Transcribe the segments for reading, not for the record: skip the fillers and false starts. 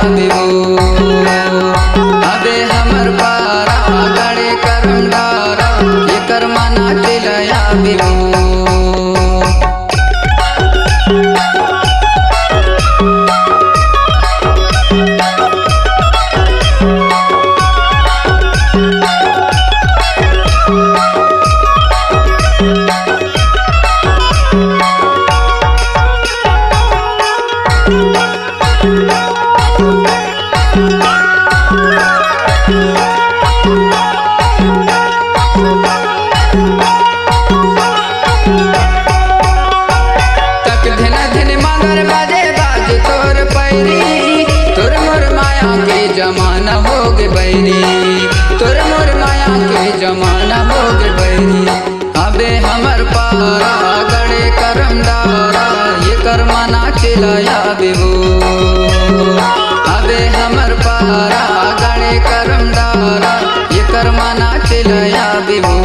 बिबो अबे हमर पारा गड़े करम डारा ये कर्मा नाचिलया बिबो जमाना हो गे बैरी तोर मोर माया के जमाना हो गे बैरी अबे हमर पारा गड़े करम डारा ये कर्मा नाचिलया बिबो अबे हमर पारा गड़े करम डारा ये कर्मा नाचिलया बिबो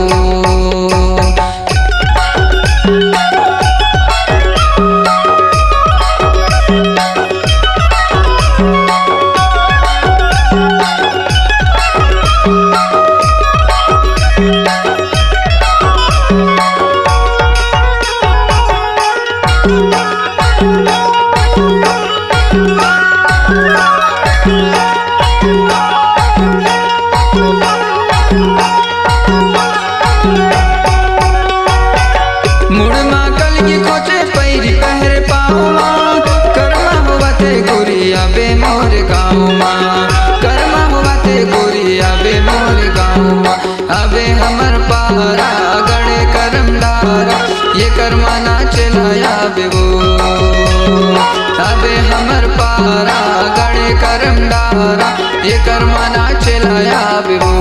अबे मोर गाँव माँ कर्मा हुआते गोरी अबे मोर गाँव माँ अबे हमर पारा गड़े करम डारा ये कर्मा नाचिलया बिबो अबे हमर पारा गड़े करम डारा ये कर्मा नाचिलया बिबो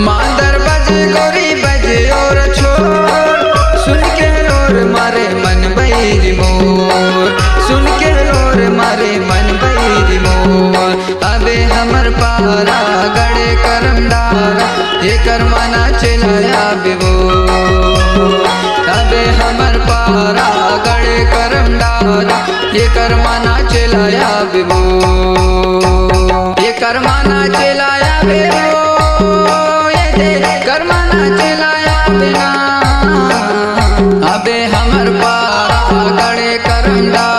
मांदर बजे गोरी बजे और छोर सुन के रोर मारे मन बैरी मोर सुन के रोर मारे मन बैरी मोर अबे हमर पारा गड़े करम डारा ये कर्मा नाचिलया बिबो अबे हमर पारा गड़े करम डारा ये कर्मा नाचिलया बिबो ये कर्मा नाचिलया बिबो कर्मा नाचिलया बिना अबे हमर पारा गड़े करम डारा